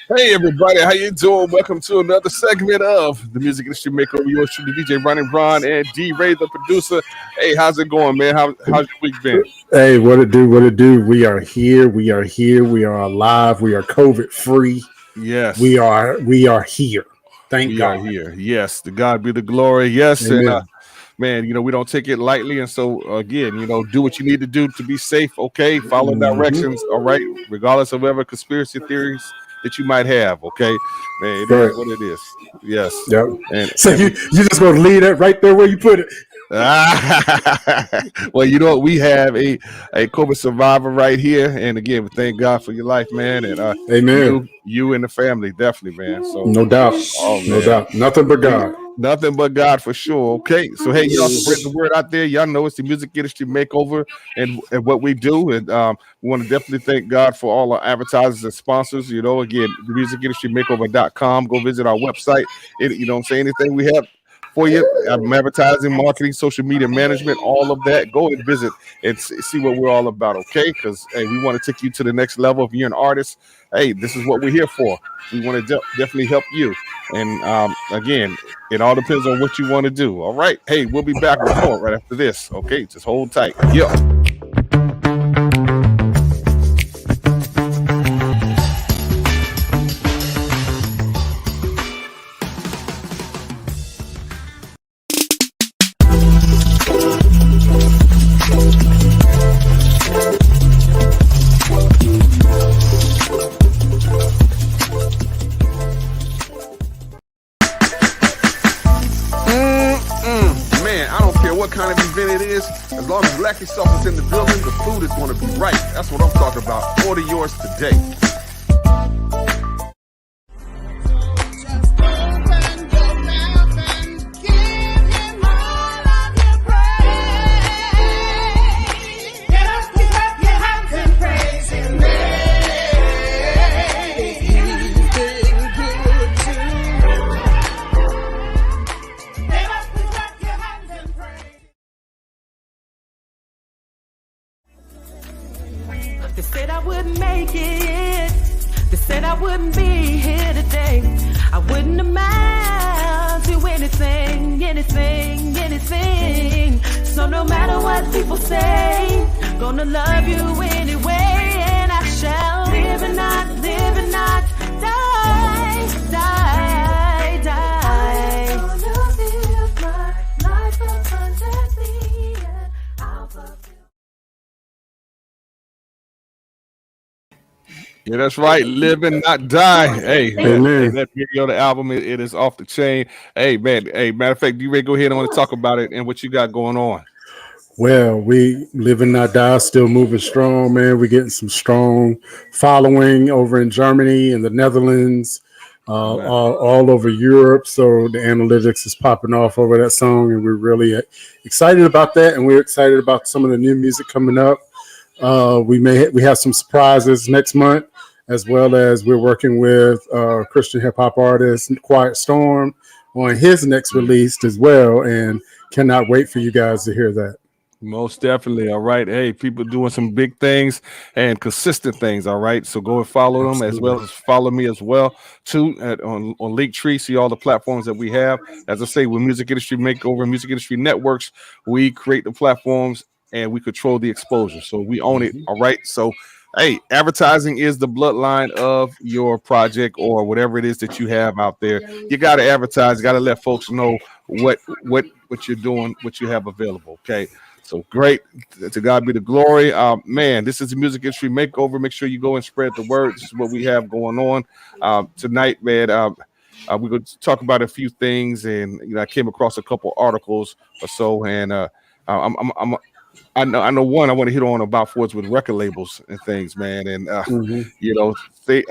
Hey everybody, how you doing? Welcome to another segment of the Music Industry Makeover. Yours truly, DJ Ron and D Ray, the producer. Hey, how's it going, man? How's your week been? Hey, what it do? What it do? We are here. We are here. We are alive. We are COVID free. Yes, We are here. Thank we are God. here. Yes, to God be the glory. Yes, and Amen. man, we don't take it lightly, and so again, do what you need to do to be safe. Okay, follow Hmm. directions. All right, regardless of whatever conspiracy theories that you might have. Okay, man, it is Right. what it is. Yes, Yep. and So and you we you just gonna leave that right there where you put it. well, you know what? We have a COVID survivor right here, and again, we thank God for your life, man, and Amen. you and the family, definitely, man. So, No doubt. oh No man, doubt. Nothing but we God. nothing but God for sure. Okay, so hey, y'all spread the word out there. Y'all know it's the music industry makeover and what we do, and we want to definitely thank God for all our advertisers and sponsors. Again, the musicindustrymakeover.com. Go visit our website. Say anything we have for you, advertising, marketing, social media management, all of that. Go and visit and see what we're all about, okay? Because hey, we want to take you to the next level. If you're an artist, hey, this is what we're here for. We want to definitely help you. And again, it all depends on what you want to do. All right. Hey, we'll be back with more right after this. Okay, just hold tight. Yeah. Man, I don't care what kind of event it is. As long as Black Yourself is in the building, the food is going to be right. That's what I'm talking about. Order yours today. They said I wouldn't make it. They said I wouldn't be here today. I wouldn't amount to anything, anything, anything. So no matter what people say, gonna love you anyway. And I shall live and not die, die, die. I'm gonna live my life abundantly, and I'll fulfill. Yeah, that's right. Live and not die. Hey, man. Hey, Amen. that video, the album, it is off the chain. Hey, man. Hey, matter of fact, you ready to go ahead and want to talk about it and what you got going on? Well, we live and not die, still moving strong, man. We're getting some strong following over in Germany and the Netherlands, Amen. all over Europe. So the analytics is popping off over that song, and we're really excited about that. And we're excited about some of the new music coming up. We have some surprises next month, as well as we're working with Christian hip hop artist Quiet Storm on his next release as well, and cannot wait for you guys to hear that. Most definitely. All right. Hey, people doing some big things and consistent things. All right. So go and follow them as Absolutely. well as follow me as well too on Linktree. See all the platforms that we have. As I say, with Music Industry Makeover, Music Industry Networks, we create the platforms and we control the exposure. So we own it. All right. So hey, advertising is the bloodline of your project or whatever it is that you have out there. You got to advertise. Got to let folks know what you're doing, what you have available. Okay. So great. To God be the glory. Man, this is the music industry makeover. Make sure you go and spread the word. This is what we have going on tonight, man. We're going to talk about a few things, and I came across a couple articles or so, and I'm I know one I want to hit on about Fords with record labels and things, man, and Hmm. you know they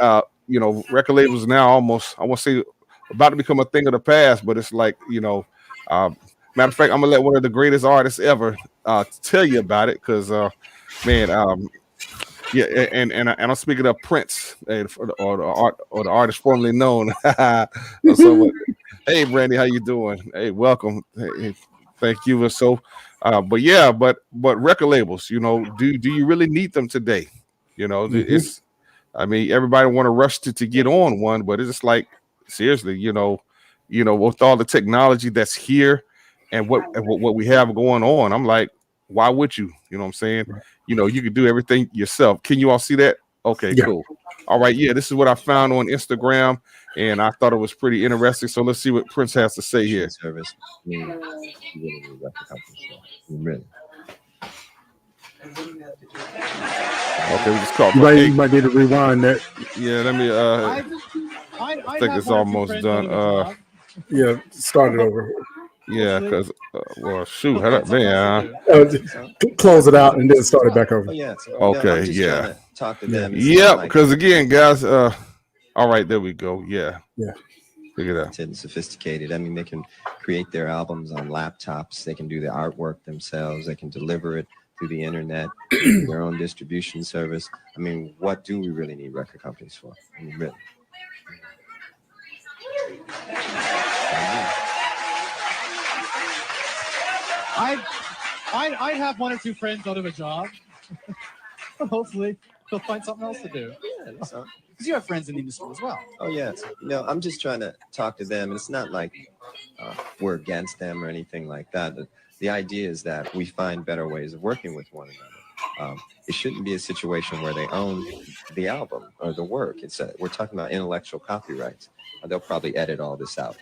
record labels now almost I want to say about to become a thing of the past, but it's like um, matter of fact, I'm gonna let one of the greatest artists ever tell you about it because man, yeah, and I'm speaking of Prince or the artist formerly known. So, hey, Brandy, how you doing? Hey, welcome. Hey, thank you. So, but yeah, but record labels, do you really need them today? Hmm. It's I mean, everybody want to rush to get on one, but it's just like seriously, with all the technology that's here and what we have going on, I'm like, why would you? You know what I'm saying? You could do everything yourself. Can you all see that? Okay, Yeah. cool. All right, yeah, this is what I found on Instagram, and I thought it was pretty interesting. So let's see what Prince has to say here. Service. I mean, you really need record companies for it. I mean, really. Okay, we just called. You might need to rewind that. Yeah, let me. I think it's almost done. Yeah, start it over. Yeah, because well, shoot, man. Close it out and then start it back over. Oh, yeah. So, Okay, I'm just yeah. trying to talk to them. Yep, because again, guys. All right, there we go. Yeah. Look at that. And sophisticated. I mean, they can create their albums on laptops. They can do the artwork themselves. They can deliver it through the internet, their own distribution service. I mean, what do we really need record companies for? I mean, really. I'd have one or two friends out of a job. Hopefully, they'll find something else to do. Yeah, because you have friends in the industry as well. Oh, yeah. I'm just trying to talk to them. It's not like we're against them or anything like that. The idea is that we find better ways of working with one another. It shouldn't be a situation where they own the album or the work. We're talking about intellectual copyrights. They'll probably edit all this out,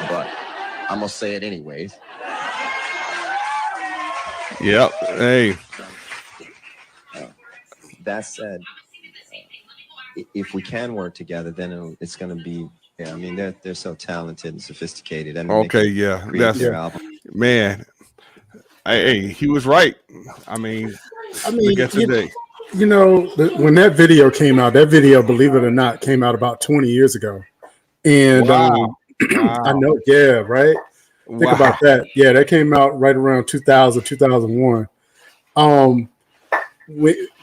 but I'm gonna say it anyways. Yep. Hey. That said, if we can work together, then it's going to be. Yeah, I mean, they're so talented and sophisticated. I mean, okay, yeah, that's man. Hey, he was right. I mean, look at today. When that video came out, believe it or not, came out about 20 years ago. And wow. I know, yeah, right. Think about that. Yeah, that came out right around 2000, 2001.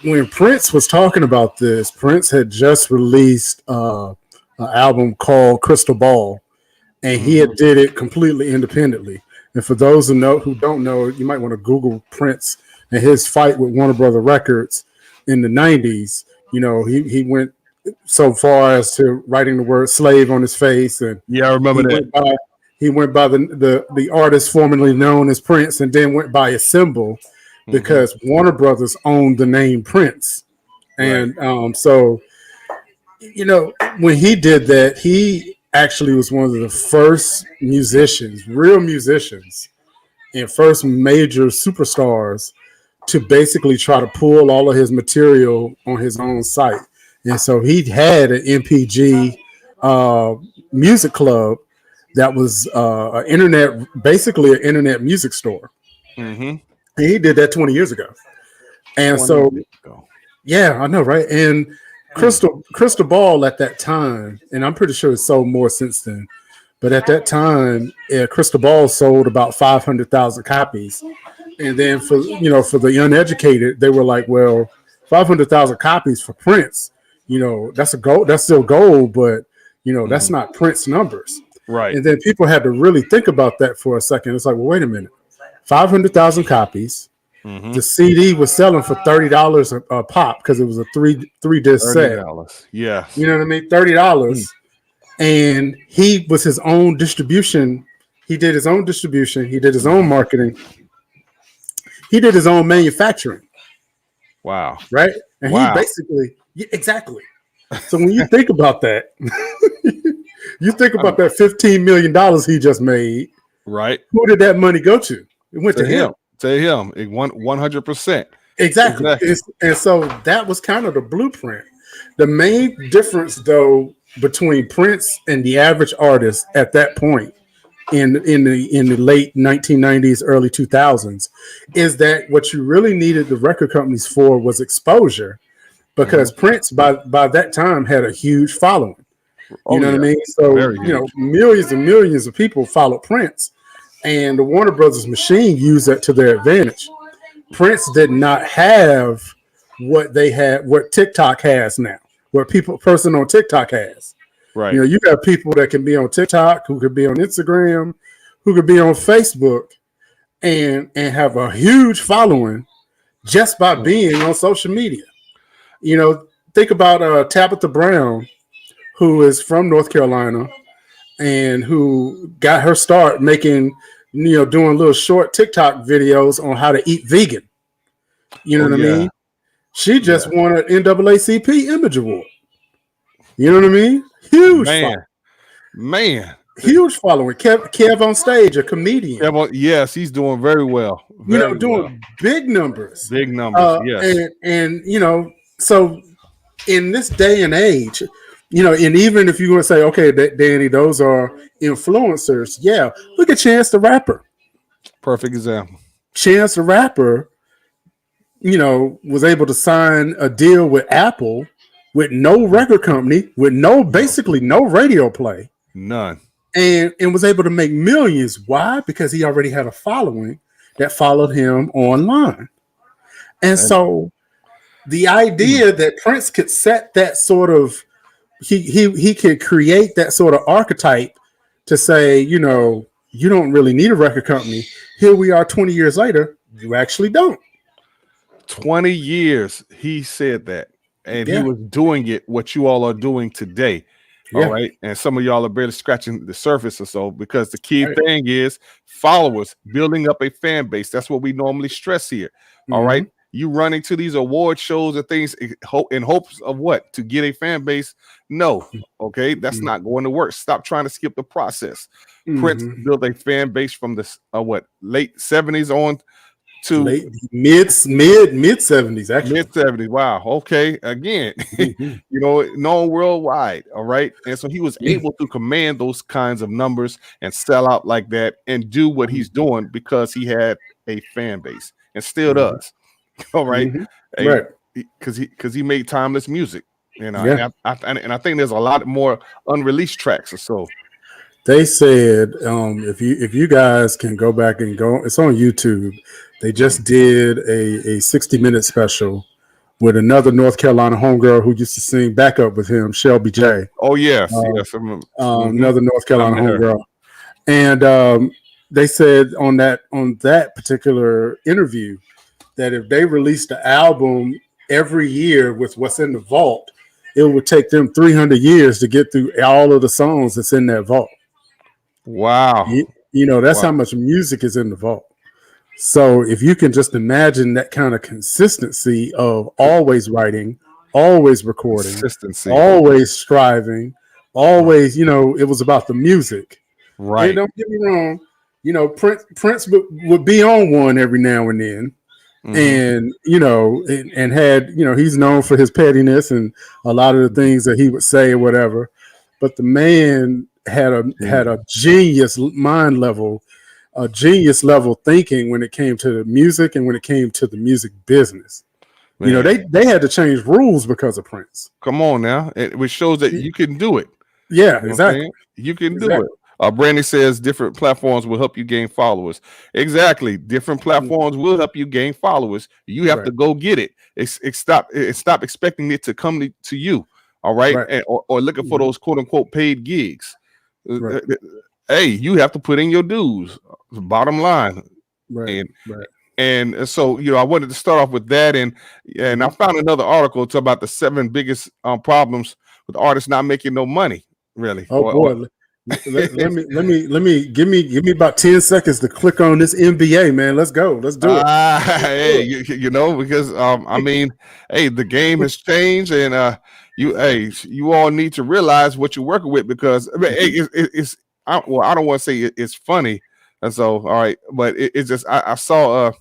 When Prince was talking about this, Prince had just released an album called Crystal Ball, and he had did it completely independently. And for those who don't know, you might want to Google Prince and his fight with Warner Brother Records in the 90s. He went so far as to writing the word slave on his face, and yeah, I remember that. He went by the artist formerly known as Prince, and then went by a symbol because Warner Brothers owned the name Prince. And so when he did that, he actually was one of the first real musicians, and first major superstars to basically try to pull all of his material on his own site. And so he had an MPG music club that was basically an internet music store. And he did that 20 years ago. And so, yeah, I know, right? And Crystal Ball at that time, and I'm pretty sure it's sold more since then, but at that time, Crystal Ball sold about 500,000 copies. And then for the uneducated, they were like, well, 500,000 copies for Prince, that's still gold, but that's not Prince numbers. Right. And then people had to really think about that for a second. It's like, well, wait a minute, 500,000 copies. The CD was selling for $30 a pop because it was a three disc set. Yeah. You know what I mean? $30. And he was his own distribution. He did his own distribution. He did his own marketing. He did his own manufacturing. Wow. Right? And he basically, exactly. So when you think about that, you think about that $15 million he just made. Right. Who did that money go to? It went to him. To him. It won 100%. Exactly. And so that was kind of the blueprint. The main difference, though, between Prince and the average artist at that point in the late 1990s, early 2000s, is that what you really needed the record companies for was exposure, because Prince by that time had a huge following. You know what I mean? So millions and millions of people followed Prince, and the Warner Brothers machine used that to their advantage. Prince did not have what TikTok has now, what person on TikTok has. Right. You got people that can be on TikTok, who could be on Instagram, who could be on Facebook, and have a huge following just by being on social media. think about Tabitha Brown, who is from North Carolina and who got her start making, doing little short TikTok videos on how to eat vegan. You know Oh what I yeah, mean? She yeah, just won an NAACP Image Award. You know what I mean? Huge man, following. man. Huge following. Kev on stage, a comedian. Yes, he's doing very well, very well. Doing big numbers. Big numbers. Yes. And so in this day and age, and even if you want to say, okay, Danny, those are influencers. Yeah, look at Chance the Rapper. Perfect example. Chance the Rapper, was able to sign a deal with Apple with no record company, with basically no radio play, None. and was able to make millions. Why? Because he already had a following that followed him online. And so the idea that Prince could set that sort of he could create that sort of archetype to say, you don't really need a record company. Here we are 20 years later, you actually don't. 20 years he said that, and he Yeah. was doing it what you all are doing today. All Yeah. right. And some of y'all are barely scratching the surface or so, because the key Right. thing is followers, building up a fan base. That's what we normally stress here. All right. You running to these award shows and things in hopes of what? To get a fan base? No. Okay. That's not going to work. Stop trying to skip the process. Prince built a fan base from the late 70s on to late mid 70s, actually. mid 70s. Wow. Okay. Again, known worldwide. All right. And so he was able to command those kinds of numbers and sell out like that and do what he's doing because he had a fan base and still does. All right. Right. Because he made timeless music. And I think there's a lot more unreleased tracks or so. They said if you guys can go back and go, it's on YouTube. They just did a 60-minute special with another North Carolina homegirl who used to sing backup with him, Shelby J. Oh yes, yes. Another North Carolina homegirl, and they said on that particular interview that if they released the album every year with what's in the vault, it would take them 300 years to get through all of the songs that's in that vault. Wow. That's how much music is in the vault. So if you can just imagine that kind of consistency of always writing, always recording, always striving, always, it was about the music. Right. And don't get me wrong, Prince would be on one every now and then. And and had he's known for his pettiness and a lot of the things that he would say or whatever, but the man had a genius mind level, a genius level thinking when it came to the music and when it came to the music business. Man. They had to change rules because of Prince. Come on now, which shows that you can do it. Yeah, exactly. You can do it. Brandy says different platforms will help you gain followers. Exactly. Different platforms will help you gain followers. You have to go get it. Stop expecting it to come to you. All right. Or looking for those quote unquote paid gigs. Hey, you have to put in your dues. Bottom line. And so, I wanted to start off with that. And I found another article to about the 7 biggest problems with artists not making no money, really. Oh, boy. Let me give me about 10 seconds to click on this NBA, man. Let's go. Let's do it. Hey, because I mean, hey, the game has changed, and you all need to realize what you're working with, because I don't want to say it's funny, and so all right, but it's just I saw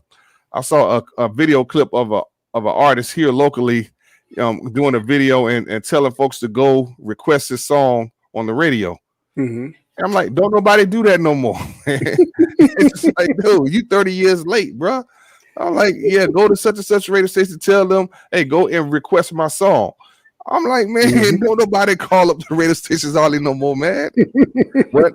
a video clip of an artist here locally doing a video and telling folks to go request his song on the radio. I'm like, don't nobody do that no more. It's just like, dude, you 30 years late, bro. I'm like, yeah, go to such and such radio station, tell them, hey, go and request my song. I'm like, man, don't nobody call up the radio stations hardly no more, man. But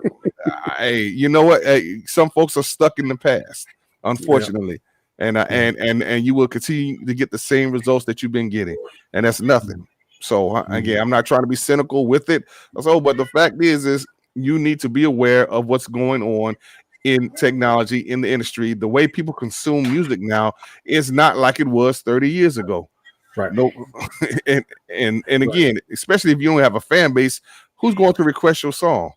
hey, you know what? Hey, some folks are stuck in the past, unfortunately. And you will continue to get the same results that you've been getting, and that's nothing. So again, I'm not trying to be cynical with it. So, but the fact is you need to be aware of what's going on in technology, in the industry. The way people consume music now is not like it was 30 years ago. Right. No, and Right. again, especially if you don't have a fan base, who's going to request your song?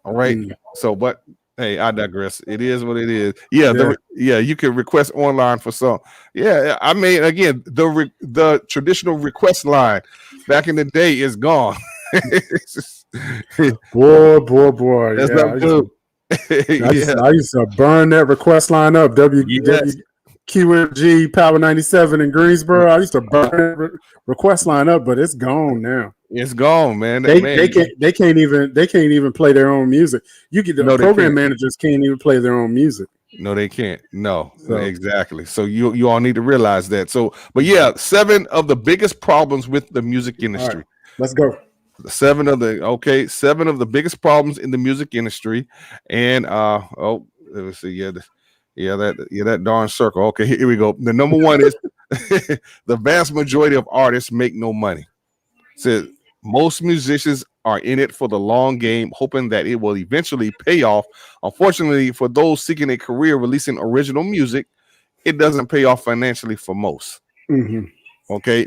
All right. Mm. So, but hey, I digress. It is what it is. Yeah, Yeah. you can request online for some. Yeah, I mean, again, the traditional request line back in the day is gone. It's just- Boy. that's Yeah. not good. Yeah, I used to burn that request line up. yes, WQMG Power 97 in Greensboro. I used to burn that request line up, but it's gone now. it's gone, man. They can't even play their own music. You get the No, they program can't. managers can't even play their own music. No, they can't. No, So exactly. So you all need to realize that. So, but yeah, 7 of the biggest problems with the music all right, industry. let's go. 7 of the biggest problems in the music industry, and let me see, that darn circle. Okay, here we go. The number one is the vast majority of artists make no money. Says most musicians are in it for the long game, hoping that it will eventually pay off. Unfortunately, for those seeking a career releasing original music, it doesn't pay off financially for most. Mhm. Okay.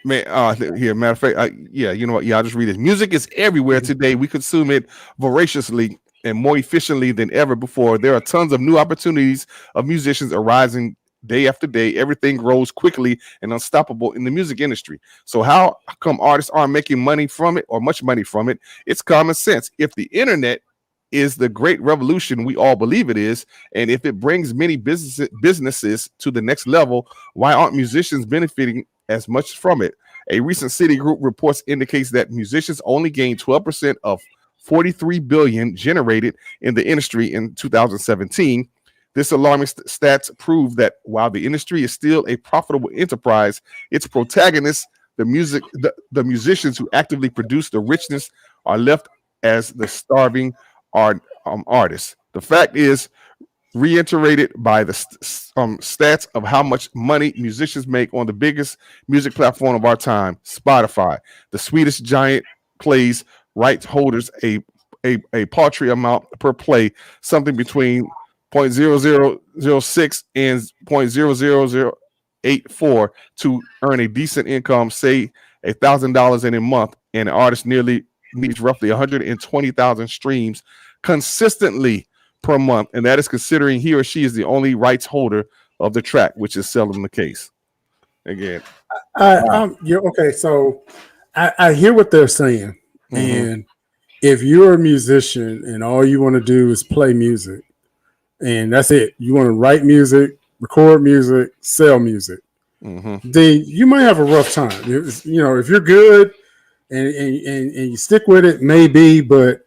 Man, here, matter of fact, you know what? Yeah, I'll just read it. Music is everywhere today. We consume it voraciously and more efficiently than ever before. There are tons of new opportunities of musicians arising day after day. Everything grows quickly and unstoppable in the music industry. So, how come artists aren't making money from it or much money from it? It's common sense. If the internet is the great revolution we all believe it is, and if it brings many businesses to the next level, why aren't musicians benefiting as much from it? A recent Citigroup reports indicates that musicians only gained 12% of 43 billion generated in the industry in 2017. This alarming stats prove that while the industry is still a profitable enterprise, its protagonists, the musicians who actively produce the richness, are left as the starving artists. The fact is, reiterated by the stats of how much money musicians make on the biggest music platform of our time, Spotify. The Swedish giant plays rights holders a paltry amount per play, something between 0.0006 and 0.00084 to earn a decent income, say $1,000 in a month, and an artist nearly needs roughly 120,000 streams consistently per month, and that is considering he or she is the only rights holder of the track, which is seldom the case. Again, Yeah, okay. So I hear what they're saying, Mhm. and if you're a musician and all you want to do is play music, and that's it, you want to write music, record music, sell music, Mhm. then you might have a rough time. If you're good and you stick with it, maybe, but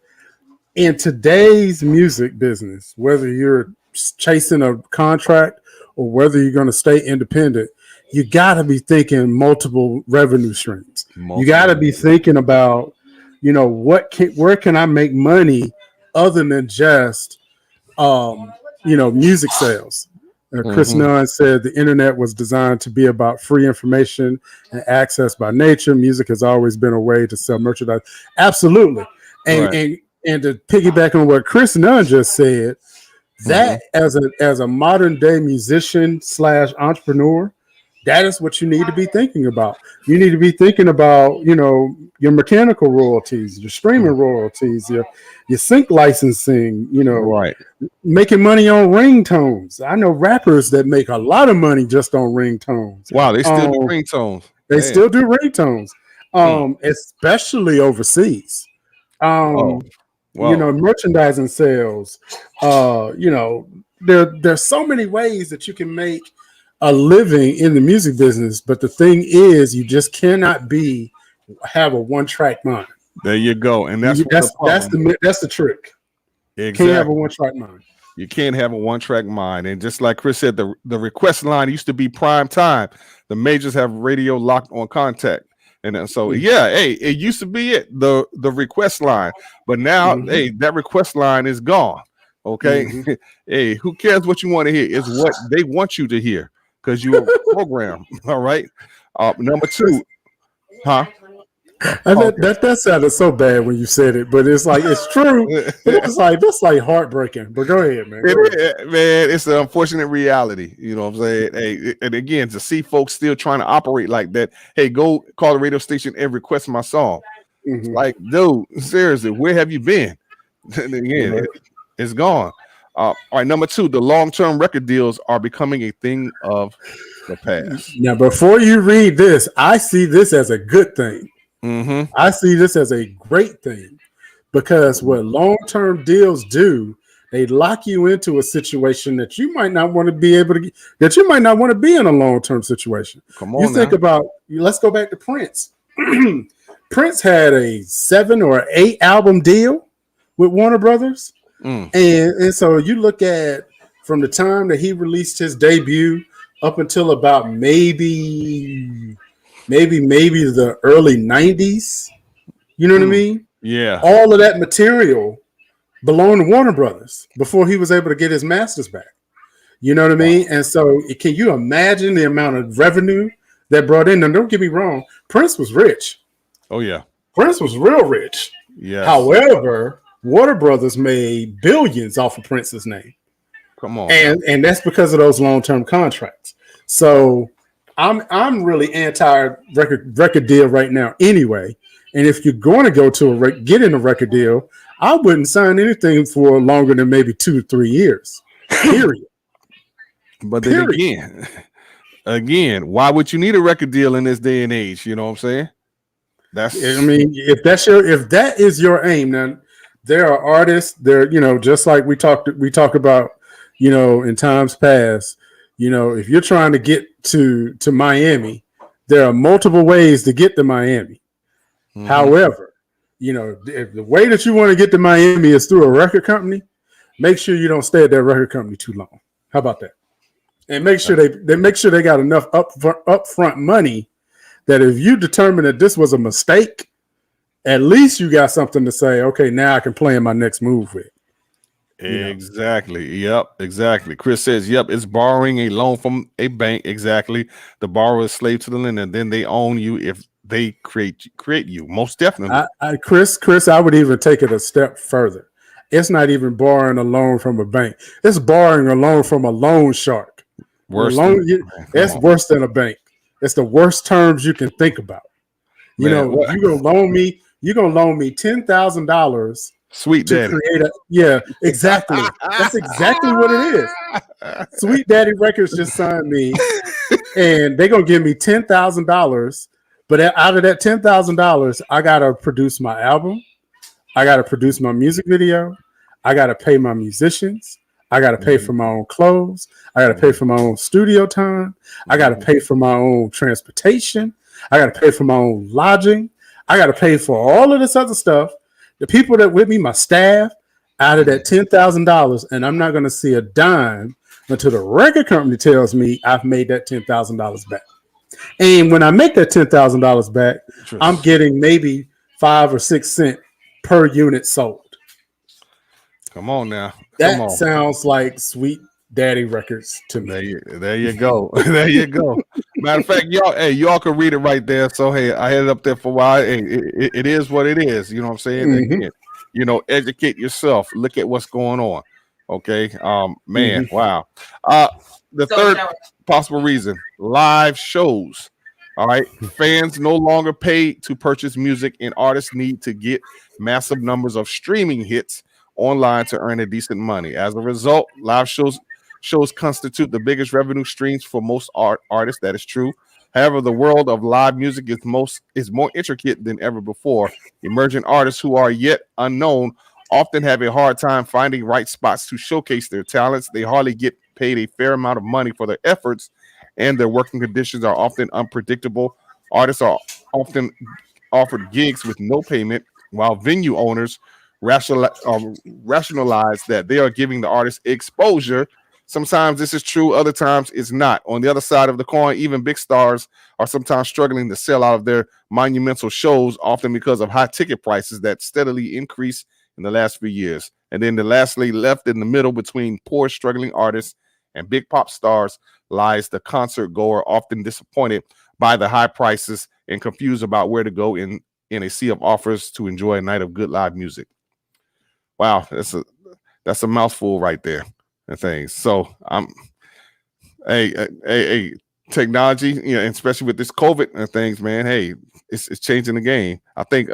in today's music business, whether you're chasing a contract or whether you're going to stay independent, you got to be thinking multiple revenue streams. You got to be thinking about, where can I make money other than just, music sales. Chris Mhm. Nunn said the internet was designed to be about free information and access by nature. Music has always been a way to sell merchandise. Absolutely. And Right. and to piggyback on what Chris Nunn just said, that as a modern day musician / entrepreneur, that is what you need to be thinking about. You need to be thinking about, your mechanical royalties, your streaming royalties, your sync licensing, Right. making money on ringtones. I know rappers that make a lot of money just on ringtones. Wow, they still do ringtones. They Man. still do ringtones, especially overseas. Wow. Merchandising sales. There's so many ways that you can make a living in the music business, but the thing is, you just cannot have a one-track mind. There you go, and that's That's the trick. Exactly. Can't have a one-track mind. You can't have a one-track mind, and just like Chris said, the request line used to be prime time. The majors have radio locked on contact. And so, hey, it used to be the request line, but now, hey, that request line is gone. Okay, hey, who cares what you want to hear? It's what they want you to hear because you're programmed. All right. Number 2, huh? That sounded so bad when you said it, but it's like it's true. But that's like heartbreaking. But go ahead, man. Man, it's an unfortunate reality. You know what I'm saying? Hey, and again, to see folks still trying to operate like that. Hey, go call the radio station and request my song. It's like, dude, seriously, where have you been? And again, it's gone. All right, number 2, the long-term record deals are becoming a thing of the past. Now, before you read this, I see this as a good thing. I see this as a great thing because what long-term deals do, they lock you into a situation that you might not want to be able to, that you might not want to be in a long-term situation. Come on, you think about, let's go back to Prince. Prince had a 7 or 8 album deal with Warner Brothers. And so you look at from the time that he released his debut up until about maybe the early 90s. You know what I mean? Yeah. All of that material belonged to Warner Brothers before he was able to get his masters back. You know what I mean? And so can you imagine the amount of revenue that brought in? And don't get me wrong, Prince was rich. Oh, yeah. Prince was real rich. Yeah. However, Warner Brothers made billions off of Prince's name. Come on. And that's because of those long-term contracts. So I'm really anti record deal right now anyway. And if you're going to go to get in a record deal, I wouldn't sign anything for longer than maybe 2 to 3 years. Period. But then again, why would you need a record deal in this day and age? You know what I'm saying? I mean, if that is your aim, then there are artists there, just like we talk about, in times past, if you're trying to get to Miami, there are multiple ways to get to Miami. However, if the way that you want to get to Miami is through a record company, make sure you don't stay at that record company too long. How about that? And make sure they got enough upfront money that if you determine that this was a mistake, at least you got something to say, okay, now I can plan my next move with. Exactly. Yep. Exactly. Chris says, yep, it's borrowing a loan from a bank. Exactly. The borrower is slave to the lender, and then they own you if they create you. Most definitely. Chris, I would even take it a step further. It's not even borrowing a loan from a bank. It's borrowing a loan from a loan shark. That's worse than a bank. It's the worst terms you can think about. You're gonna loan me $10,000. Sweet Daddy. Exactly. That's exactly what it is. Sweet Daddy Records just signed me, and they're gonna give me $10,000. But out of that $10,000, I gotta produce my album, I gotta produce my music video, I gotta pay my musicians, I got to pay for my own clothes. I got to pay for my own studio time. I got to pay for my own transportation. I got to pay for my own lodging. I got to pay for all of this other stuff. The people that with me, my staff, out of that $10,000, and I'm not going to see a dime until the record company tells me I've made that $10,000 back. And when I make that $10,000 back, I'm getting maybe 5 or 6 cents per unit sold. Come on now. That sounds like Sweet Daddy Records to me. There you go. There you go. Matter of fact, y'all can read it right there. So hey, I had it up there for a while. Hey, it is what it is. You know what I'm saying? Again, educate yourself. Look at what's going on. Okay. Wow. The third possible reason: live shows. All right. Fans no longer pay to purchase music, and artists need to get massive numbers of streaming hits online to earn a decent money. As a result, live shows constitute the biggest revenue streams for most artists. That is true. However, the world of live music is more intricate than ever before. Emerging artists who are yet unknown often have a hard time finding right spots to showcase their talents. They hardly get paid a fair amount of money for their efforts, and their working conditions are often unpredictable. Artists are often offered gigs with no payment, while venue owners rationalize that they are giving the artist exposure. Sometimes this is true, other times it's not. On the other side of the coin, even big stars are sometimes struggling to sell out of their monumental shows, often because of high ticket prices that steadily increase in the last few years. And then lastly, left in the middle between poor struggling artists and big pop stars lies the concert goer, often disappointed by the high prices and confused about where to go in in a sea of offers to enjoy a night of good live music. Wow, that's a mouthful right there and things. So hey, technology, and especially with this COVID and things, man. Hey, it's changing the game. I think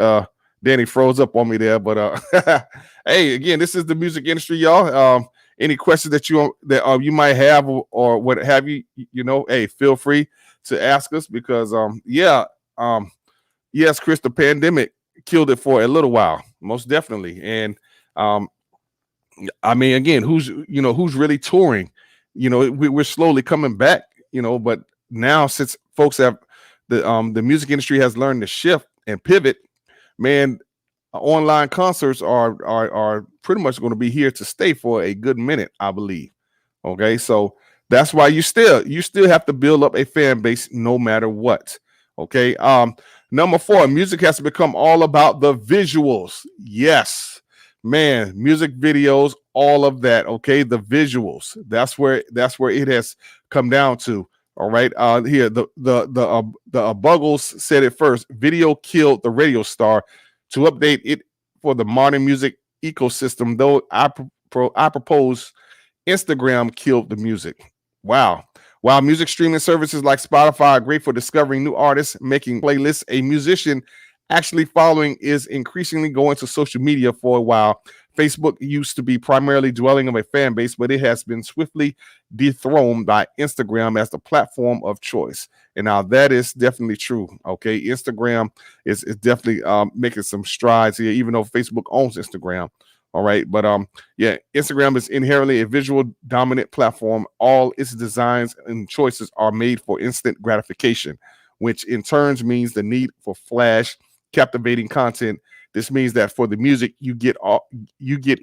Danny froze up on me there, but hey, again, this is the music industry, y'all. Any questions that you might have or what have you, hey, feel free to ask us because yes, Chris, the pandemic killed it for a little while, most definitely, and I mean, again, who's really touring? We're slowly coming back, but now since folks have the music industry has learned to shift and pivot, man, online concerts are pretty much going to be here to stay for a good minute, I believe. Okay, so that's why you still have to build up a fan base no matter what. Okay, number 4, music has to become all about the visuals. Yes, man, music videos, all of that. Okay, the visuals. That's where it has come down to. All right. Here the Buggles said it first. Video killed the radio star. To update it for the modern music ecosystem, though, I propose Instagram killed the music. Wow. While music streaming services like Spotify are great for discovering new artists, making playlists, a musician actually following is increasingly going to social media. For a while, Facebook used to be primarily dwelling on a fan base, but it has been swiftly dethroned by Instagram as the platform of choice. And now that is definitely true. Okay, Instagram is definitely making some strides here, even though Facebook owns Instagram. All right, but yeah, Instagram is inherently a visual dominant platform. All its designs and choices are made for instant gratification, which in turn means the need for flash, captivating content. This means that for the music, you get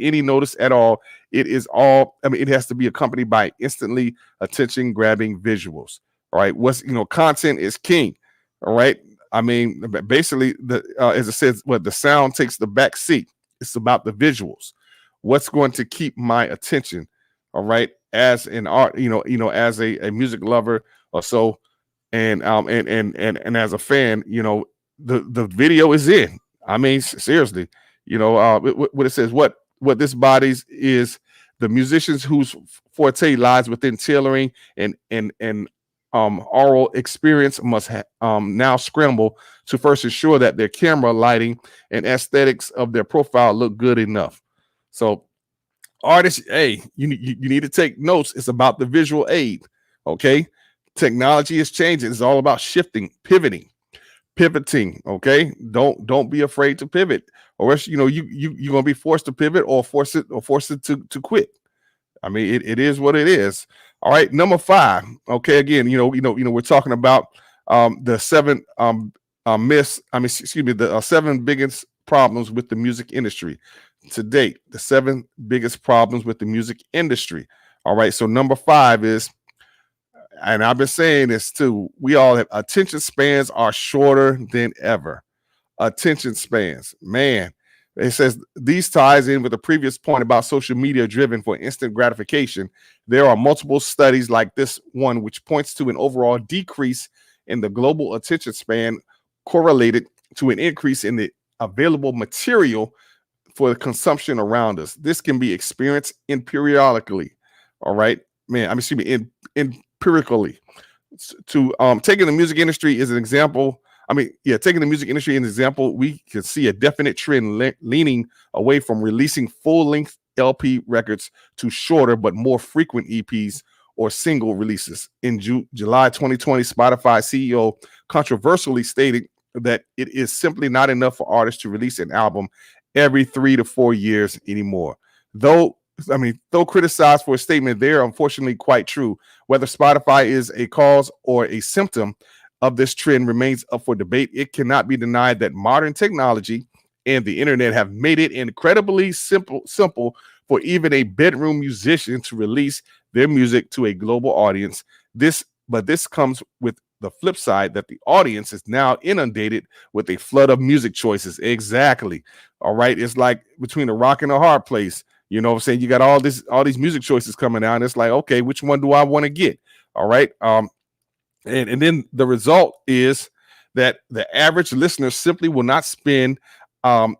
any notice at all. It has to be accompanied by instantly attention grabbing visuals. All right. Content is king. All right. I mean, basically, as it says, the sound takes the back seat. It's about the visuals. What's going to keep my attention? All right. As an art, as a music lover or so, and as a fan, the video is in. I mean, seriously, what it says, what this body's is the musicians whose forte lies within tailoring and oral experience must now scramble to first ensure that their camera lighting and aesthetics of their profile look good enough. So artists, hey, you need to take notes. It's about the visual aid. Okay. Technology is changing. It's all about shifting, pivoting. Okay, don't be afraid to pivot, or else you're gonna be forced to pivot or force it to quit. I mean, it is what it is. All right, number 5. Okay, again, we're talking about the 7 the 7 biggest problems with the music industry to date. The 7 biggest problems with the music industry. All right, so number 5 is, and I've been saying this too, we all have attention spans are shorter than ever. Attention spans, man. It says these ties in with the previous point about social media driven for instant gratification. There are multiple studies like this one, which points to an overall decrease in the global attention span correlated to an increase in the available material for the consumption around us. This can be experienced periodically. All right, man. Empirically. To taking the music industry as an example. Taking the music industry as an example, we can see a definite trend leaning away from releasing full-length LP records to shorter but more frequent EPs or single releases. In July 2020, Spotify CEO controversially stated that it is simply not enough for artists to release an album every 3 to 4 years anymore. Though criticized for a statement, they're unfortunately quite true. Whether Spotify is a cause or a symptom of this trend remains up for debate. It cannot be denied that modern technology and the internet have made it incredibly simple for even a bedroom musician to release their music to a global audience. This comes with the flip side that the audience is now inundated with a flood of music choices. Exactly. All right. It's like between a rock and a hard place. You know what I'm saying? You got all these music choices coming out. And it's like, okay, which one do I want to get? All right. And then the result is that the average listener simply will not spend um,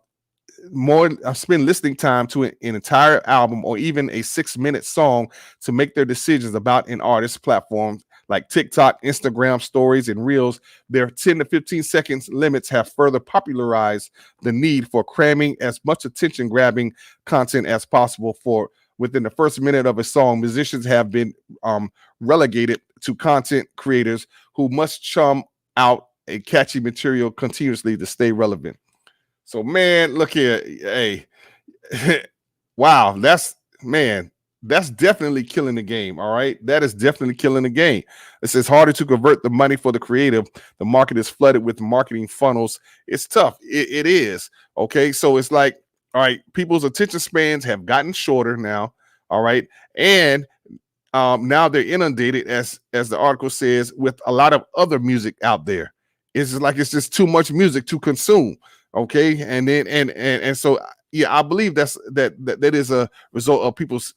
spend listening time to an entire album or even a 6-minute song to make their decisions about an artist's platform like TikTok, Instagram stories, and reels. Their 10 to 15 seconds limits have further popularized the need for cramming as much attention grabbing content as possible. For within the first minute of a song, musicians have been relegated to content creators who must chum out a catchy material continuously to stay relevant. So, man, look here. Hey, wow, that's definitely killing the game. All right. That is definitely killing the game. It's harder to convert the money for the creative. The market is flooded with marketing funnels. It's tough. It is. Okay. So it's like, all right, people's attention spans have gotten shorter now. All right. And now they're inundated, as the article says, with a lot of other music out there. It's just like it's just too much music to consume. Okay. And then and so yeah, I believe that is a result of people's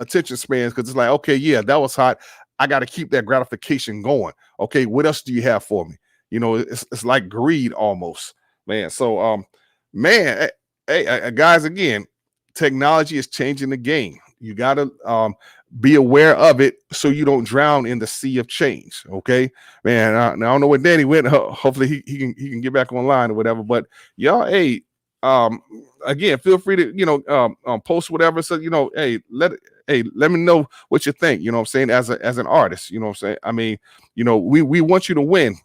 attention spans, because it's like, okay, yeah, that was hot. I got to keep that gratification going. Okay, what else do you have for me? You know, it's like greed almost, man. So man, hey, guys, again, technology is changing the game. You got to be aware of it so you don't drown in the sea of change. Okay, man. Now I don't know where Danny went. Hopefully he can get back online or whatever. But y'all, hey, again, feel free to post whatever. So hey, let me know what you think. You know what I'm saying? As an artist, you know what I'm saying? I mean, we want you to win,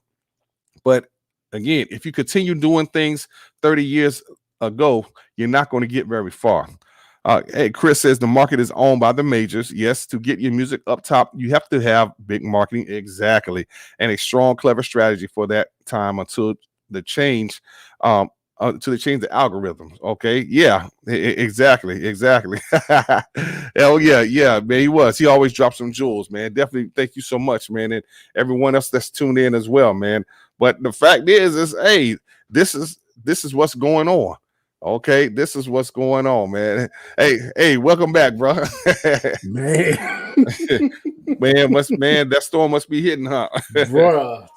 but again, if you continue doing things 30 years ago, you're not going to get very far. Hey, Chris says the market is owned by the majors. Yes, to get your music up top, you have to have big marketing, exactly, and a strong, clever strategy for that time until the change. To change the algorithms. Okay. Yeah, exactly. Hell yeah, man. He always dropped some jewels, man. Definitely. Thank you so much, man. And everyone else that's tuned in as well, man. But the fact is hey, this is what's going on. Okay, this is what's going on, man. Hey, welcome back, bro. Man, man, that storm must be hitting, huh? Bruh,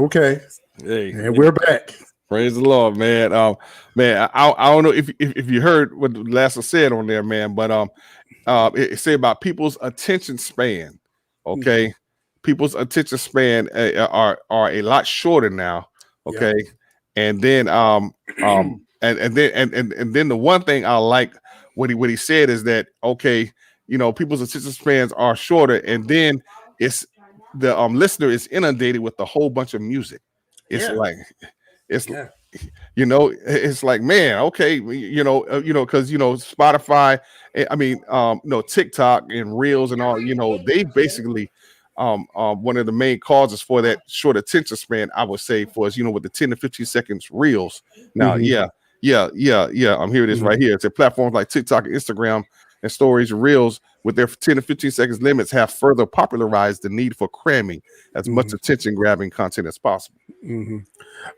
okay. Hey, and we're back. Praise the Lord, man. Man, I don't know if you heard what Lassa said on there, man, but it said about people's attention span. Okay, people's attention span are a lot shorter now. Okay, and then and then the one thing I like what he said is that, okay, people's attention spans are shorter, and then it's the listener is inundated with a whole bunch of music. It's like it's it's like, man, okay, because Spotify, I mean, TikTok and Reels and all, they basically one of the main causes for that short attention span, I would say, for us, with the 10 to 15 seconds Reels. Now, I'm here it is right here. It's a platforms like TikTok and Instagram and stories and Reels with their 10 to 15 seconds limits have further popularized the need for cramming as much attention grabbing content as possible.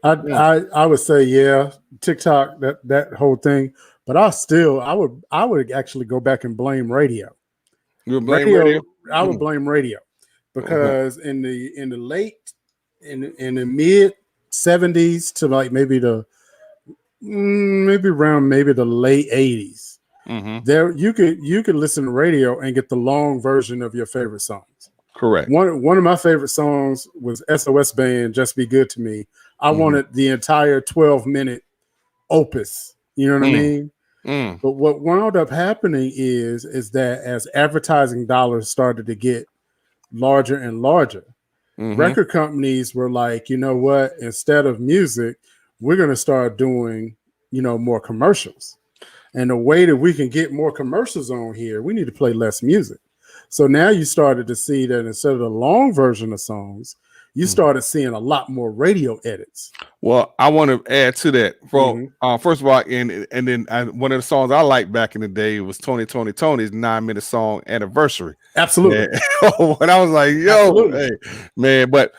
I would say, TikTok, that whole thing, but I would actually go back and blame radio. You would blame radio? I would blame radio, because in the mid 70s to like maybe around the late 80s, there you could listen to radio and get the long version of your favorite songs. Correct. One of my favorite songs was SOS Band, Just Be Good to Me. I wanted the entire 12-minute opus. You know what I mean? But what wound up happening is that as advertising dollars started to get larger and larger, record companies were like, you know what? Instead of music, we're going to start doing, more commercials. And the way that we can get more commercials on here, we need to play less music. So now you started to see that instead of the long version of songs, you started seeing a lot more radio edits. Well, I want to add to that. First of all, and then one of the songs I liked back in the day was Tony's 9-minute song Anniversary. Absolutely. When I was like, yo, hey, man, but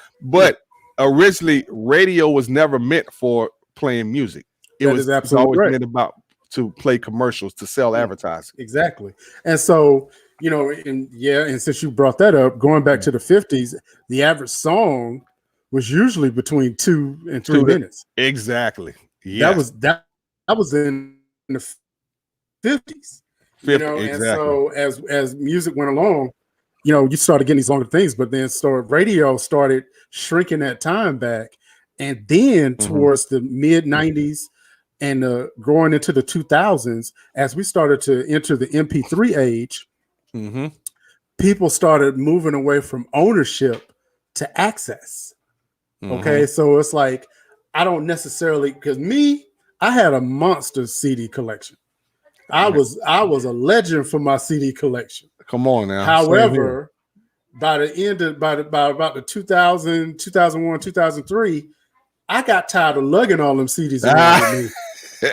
originally radio was never meant for playing music. It was always meant about to play commercials, to sell advertising. Exactly. And so, and since you brought that up, going back to the 50s, the average song was usually between 2 and 3 minutes. Exactly. That Yes. was that was in the 50s, you know. And Exactly. so as music went along, you know, you started getting these longer things, but then radio started shrinking that time back, and then towards the mid 90s and going into the 2000s, as we started to enter the MP3 age, people started moving away from ownership to access. Okay, so it's like I don't necessarily, because I had a monster CD collection. I was a legend for my CD collection. Come on now. However, by the end of by about the 2000, 2001, 2003, I got tired of lugging all them CDs around with me.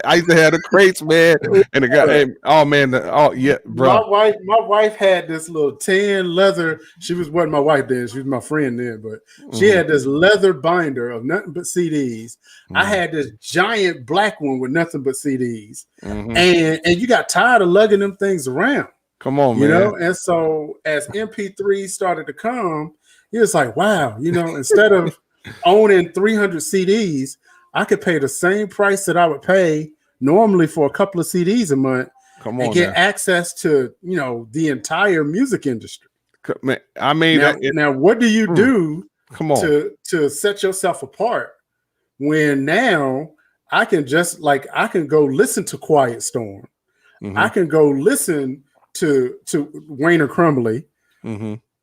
I used to have the crates, man, and the guy. Oh man, bro. My wife had this little tan leather. She wasn't my wife then. She was my friend then, but she had this leather binder of nothing but CDs. I had this giant black one with nothing but CDs, and you got tired of lugging them things around. Come on, you man. know. And so as MP3 started to come, it was like, wow, you know, instead of owning 300 CDs, I could pay the same price that I would pay normally for a couple of CDs a month and get access to, you know, the entire music industry. Man, I mean, now what do you do to set yourself apart when now I can go listen to Quiet Storm. I can go listen to Wayne or Crumbly,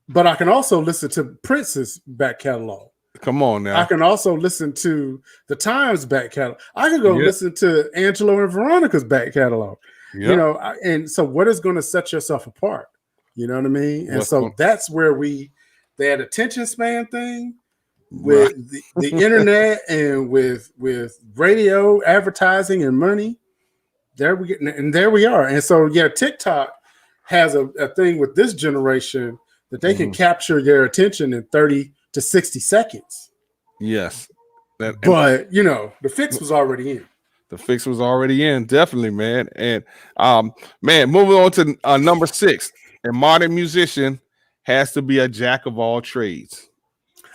but I can also listen to Prince's back catalog. Come on now. I can also listen to the Times back catalog. I can go listen to Angelo and Veronica's back catalog. You know, and so what is going to set yourself apart? You know what I mean? And that's where that attention span thing with the internet and with radio advertising and money. There we are. And so TikTok has a thing with this generation that they can capture their attention in 30 to 60 seconds. Yes. But you know, the fix was already in. The fix was already in, definitely, man. And man, moving on to number 6. A modern musician has to be a jack of all trades.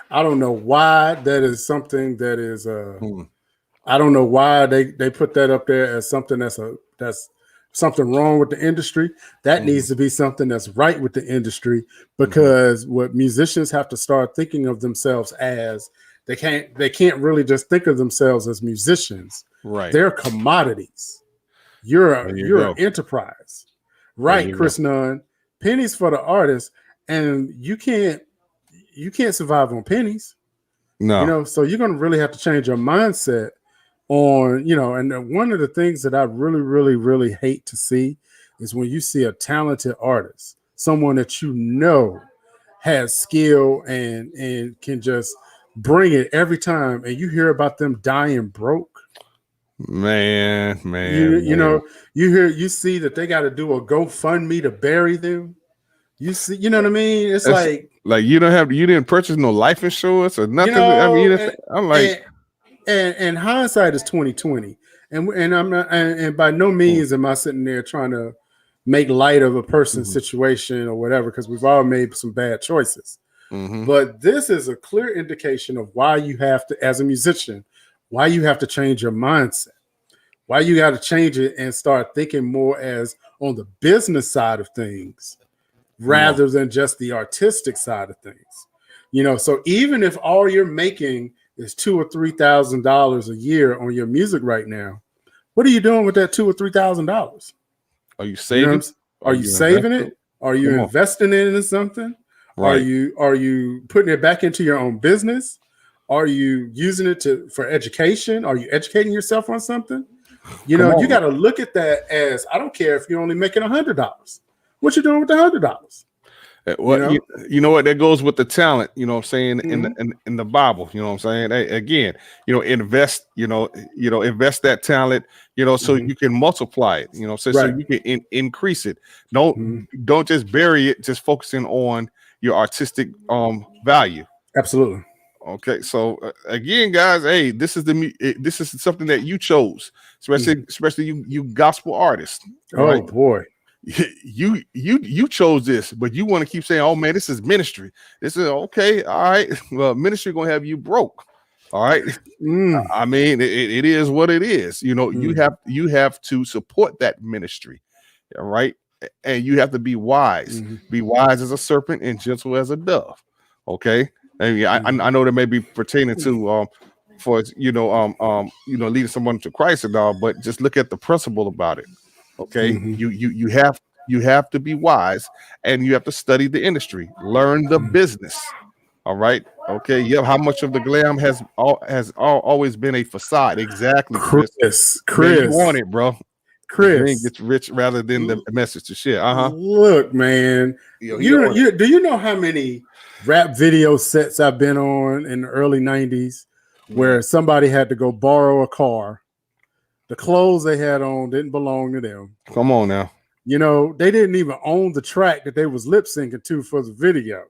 I don't know why that is something that is I don't know why they put that up there as something that's something wrong with the industry. That needs to be something that's right with the industry, because what musicians have to start thinking of themselves as, they can't really just think of themselves as musicians. Right. They're commodities. You're an enterprise. Right, Chris Nunn. Pennies for the artist, and you can't survive on pennies. No. You know, so you're gonna really have to change your mindset on, you know, and one of the things that I really, really, really hate to see is when you see a talented artist, someone that you know has skill and can just bring it every time, and you hear about them dying broke. Man. You know, you see that they got to do a GoFundMe to bury them. You see, you know what I mean? It's like you didn't purchase no life insurance or nothing. You know, I mean, I'm like. And hindsight is 2020, and I'm not, and by no means am I sitting there trying to make light of a person's situation or whatever, because we've all made some bad choices. But this is a clear indication of why you have to, as a musician, why you have to change your mindset, why you got to change it and start thinking more as on the business side of things rather than just the artistic side of things. You know, so even if all you're making is $2,000 or $3,000 a year on your music right now, what are you doing with that $2,000 or $3,000? Are you saving? You know, are you saving it? Are you investing it in something? Right. Are you putting it back into your own business? Are you using it for education? Are you educating yourself on something? You know, you got to look at that as, I don't care if you're only making $100. What you doing with the $100? Well, you know what, that goes with the talent, you know what I'm saying, in the Bible, you know what I'm saying? Again, you know, invest that talent, you know, so you can multiply it, you know, so you can increase it. Don't just bury it, just focusing on your artistic value. Absolutely. Okay, so again, guys, hey, this is something that you chose, especially you gospel artists. Right? Oh boy. you chose this, but you want to keep saying, "Oh man, this is ministry. This is okay. All right. Well, ministry gonna have you broke. All right. Mm, I mean, it is what it is. You know, mm, you have to support that ministry, all right, and you have to be wise. mhm, Be wise as a serpent and gentle as a dove. Okay. I mean, mhm, I know that may be pertaining to for leading someone to Christ and all, but just look at the principle about it. Okay, mhm, you have to be wise, and you have to study the industry, learn the mhm. business. All right. Okay. Yeah. How much of the glam always been a facade? Exactly, Chris. Chris, Man, you want Chris, it, bro. The green Chris. gets rich rather than the message to share. Look, man. Yo, he on it. Do you know how many rap video sets I've been on in the early 90s where somebody had to go borrow a car? The clothes they had on didn't belong to them. Come on now. They didn't even own the track that they was lip syncing to for the video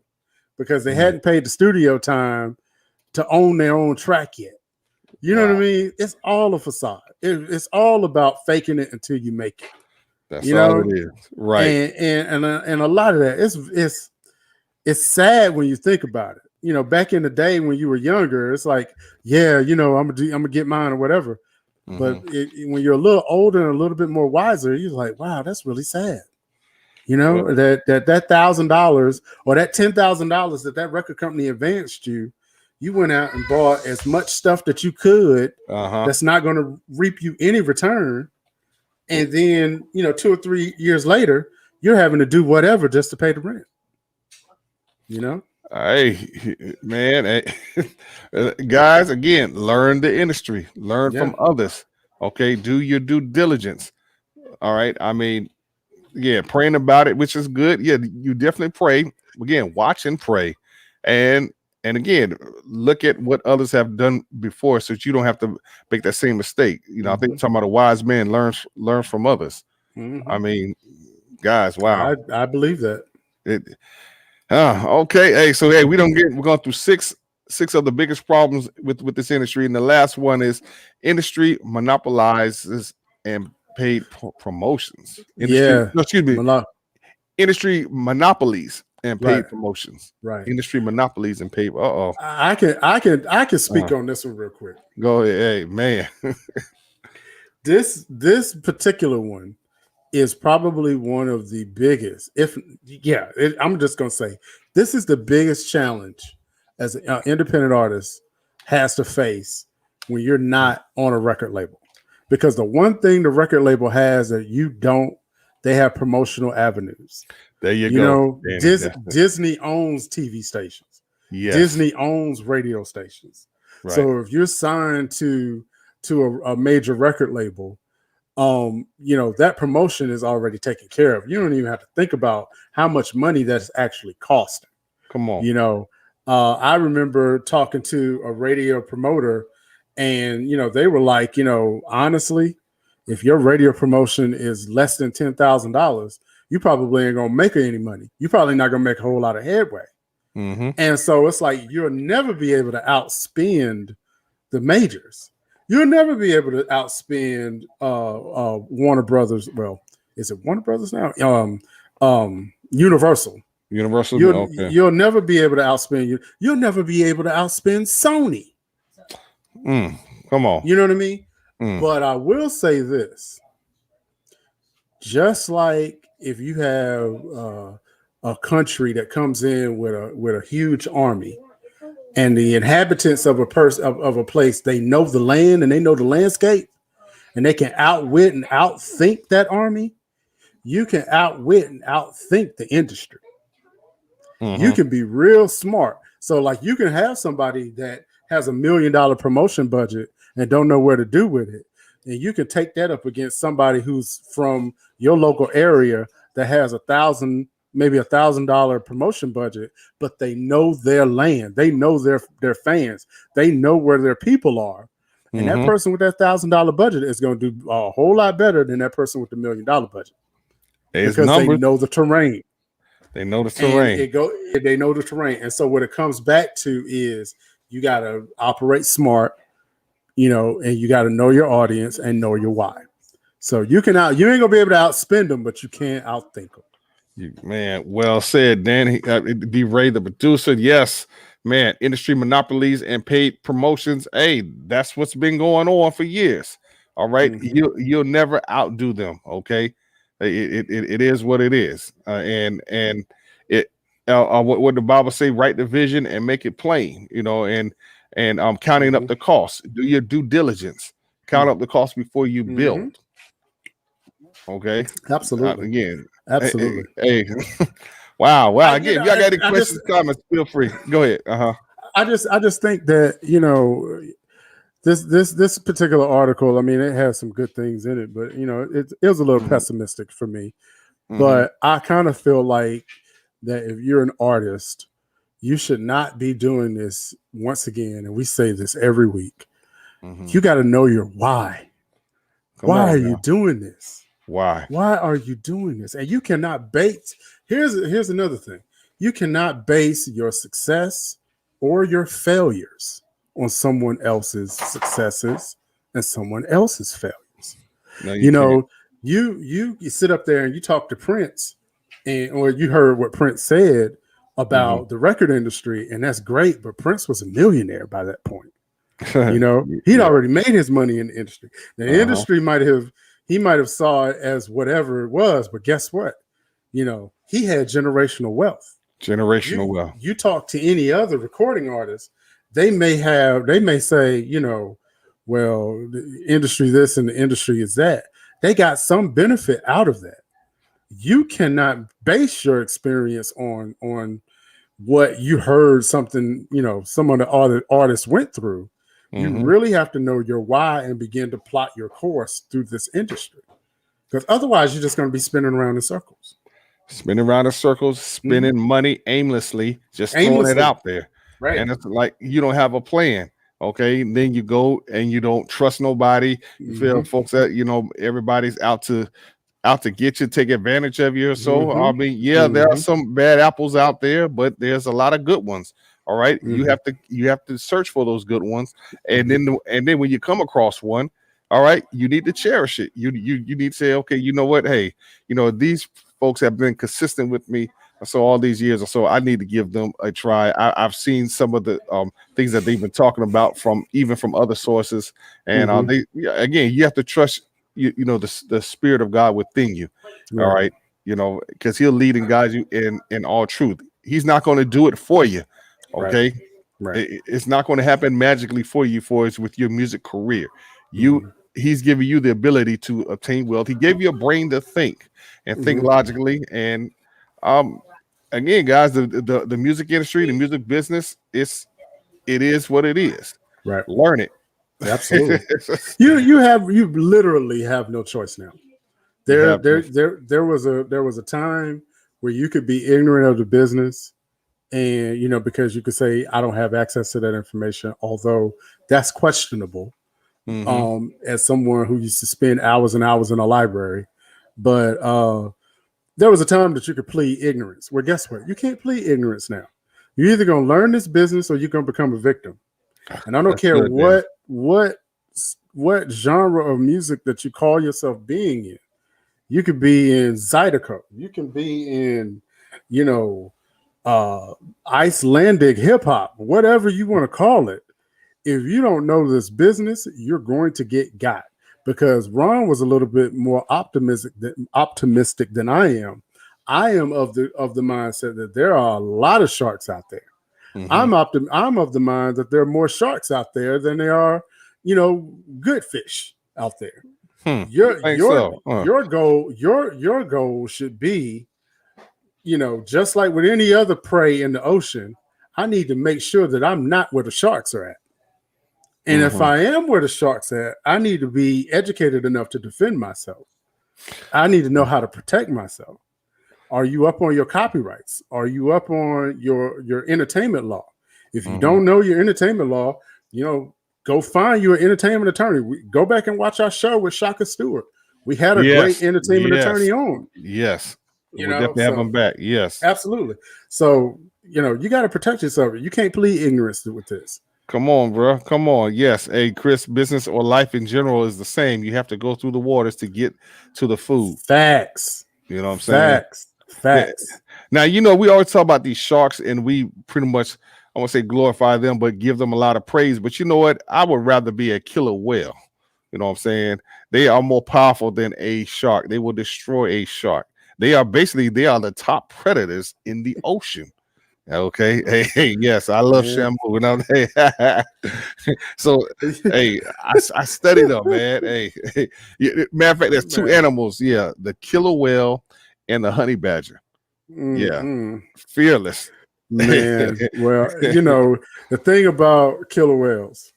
because they hadn't paid the studio time to own their own track yet. You know what I mean? It's all a facade. It's all about faking it until you make it. That's all it is. Right. And a lot of that it's sad when you think about it. Back in the day when you were younger, it's like, yeah, I'm gonna get mine or whatever. But when you're a little older and a little bit more wiser, you're like, wow, that's really sad. That $1,000 or that $10,000 that record company advanced you, you went out and bought as much stuff that you could that's not going to reap you any return. And then, 2 or 3 years later, you're having to do whatever just to pay the rent. Hey, man, guys, again, learn the industry, learn from others. Okay, do your due diligence. All right. I mean, yeah, praying about it, which is good. Yeah, you definitely pray. Again, watch and pray. And again, look at what others have done before so that you don't have to make that same mistake. I think we're talking about a wise man learns from others. I mean, guys, wow. I believe that. Okay. Hey, so we're going through six of the biggest problems with this industry. And the last one is industry monopolizes and paid promotions. Industry monopolies and paid promotions. Right. Industry monopolies and paid. I can speak on this one real quick. Go ahead. Hey, man. This particular one is probably one of the biggest. I'm just gonna say this is the biggest challenge as an independent artist has to face when you're not on a record label, because the one thing the record label has that you don't, they have promotional avenues. There you go. Disney owns TV stations. Yes. Disney owns radio stations. Right. So if you're signed to a major record label, that promotion is already taken care of. You don't even have to think about how much money that's actually costing. Come on. I remember talking to a radio promoter, and they were like, honestly, if your radio promotion is less than $10,000, you probably ain't gonna make any money. You're probably not gonna make a whole lot of headway. And so it's like you'll never be able to outspend the majors. You'll never be able to outspend Warner Brothers. Well, is it Warner Brothers now? Universal. You'll never be able to outspend you. You'll never be able to outspend Sony. Come on. You know what I mean? But I will say this: just like if you have a country that comes in with a huge army, and the inhabitants of a place, they know the land and they know the landscape, and they can outwit and outthink that army. You can outwit and outthink the industry. You can be real smart. So like you can have somebody that has $1 million promotion budget and don't know where to do with it. And you can take that up against somebody who's from your local area that has maybe $1,000 promotion budget, but they know their land. They know their fans. They know where their people are. And that person with that $1,000 budget is going to do a whole lot better than that person with the $1 million budget. Because they know the terrain. They know the terrain. They know the terrain. And so what it comes back to is you got to operate smart, and you got to know your audience and know your why. So you ain't gonna be able to outspend them, but you can't outthink them. Man, well said, Dan. D. Ray, the producer. Yes, man. Industry monopolies and paid promotions. Hey, that's what's been going on for years. All right, you'll never outdo them. Okay, it is what it is, and it what the Bible say: write the vision and make it plain. And counting up the costs. Do your due diligence. Count up the costs before you build. Okay, Absolutely. Again. Absolutely. Hey. Wow. Again, if y'all got any questions, comments, feel free. Go ahead. I just think that this particular article. I mean, it has some good things in it, but it was a little pessimistic for me. But I kind of feel like that if you're an artist, you should not be doing this once again. And we say this every week. You got to know your why. Why are you doing this? Why are you doing this? And you cannot base. Here's another thing. You cannot base your success or your failures on someone else's successes and someone else's failures. No, you sit up there and you talk to Prince, or you heard what Prince said about the record industry, and that's great. But Prince was a millionaire by that point. He'd already made his money in the industry. The industry might have saw it as whatever it was, but guess what? He had generational wealth. You talk to any other recording artist, they may say, well, the industry this and the industry is that. They got some benefit out of that. You cannot base your experience on what you heard something, some of the other artists went through. You really have to know your why and begin to plot your course through this industry. Because otherwise, you're just going to be spinning around in circles. Spending money aimlessly, just throwing it out there. Right. And it's like you don't have a plan. Okay. And then you go and you don't trust nobody. You feel folks that, everybody's out to get you, take advantage of you. So, I mean, there are some bad apples out there, but there's a lot of good ones. All right. You have to search for those good ones. And then when you come across one, all right, you need to cherish it. You need to say, okay, you know what? Hey, these folks have been consistent with me so all these years or so. I need to give them a try. I've seen some of the things that they've been talking about from other sources. And again, you have to trust the spirit of God within you. All right. Because he'll lead and guide you in all truth. He's not going to do it for you. Okay. Right. It's not going to happen magically for you with your music career. He's giving you the ability to obtain wealth. He gave you a brain to think and think logically. And again, guys, the music industry, the music business, it is what it is. Right. Learn it. Absolutely. you literally have no choice now. There was a time where you could be ignorant of the business, and because you could say, I don't have access to that information, although that's questionable. As someone who used to spend hours and hours in a library, but there was a time that you could plead ignorance. Well, guess what? You can't plead ignorance now. You're either going to learn this business or you're going to become a victim. And I don't care what genre of music that you call yourself being in. You could be in Zydeco. You can be in, Icelandic hip hop, whatever you want to call it. If you don't know this business, you're going to get got. Because Ron was a little bit more optimistic than I am. I am of the mindset that there are a lot of sharks out there. I'm of the mind that there are more sharks out there than there are, good fish out there. Your goal should be, just like with any other prey in the ocean, I need to make sure that I'm not where the sharks are at. And if I am where the sharks are at, I need to be educated enough to defend myself. I need to know how to protect myself. Are you up on your copyrights? Are you up on your entertainment law? If you don't know your entertainment law, go find you an entertainment attorney. Go back and watch our show with Shaka Stewart. We had a great entertainment attorney on. Yes. We'll definitely have them back. Yes. Absolutely. So, you got to protect yourself. You can't plead ignorance with this. Come on, bro. Come on. Yes. Hey, Chris, business or life in general is the same. You have to go through the waters to get to the food. Facts. You know what I'm saying? Facts. Yeah. Facts. Now, we always talk about these sharks and we pretty much, I want to say glorify them, but give them a lot of praise. But you know what? I would rather be a killer whale. You know what I'm saying? They are more powerful than a shark. They will destroy a shark. They are the top predators in the ocean. Okay. Hey, yes, I love Yeah. Shamu. You know, so hey, I studied them, man. Hey, matter of fact, there's two Man. animals. Yeah, the killer whale and the honey badger. Yeah, Mm-mm. fearless. Man, well, the thing about killer whales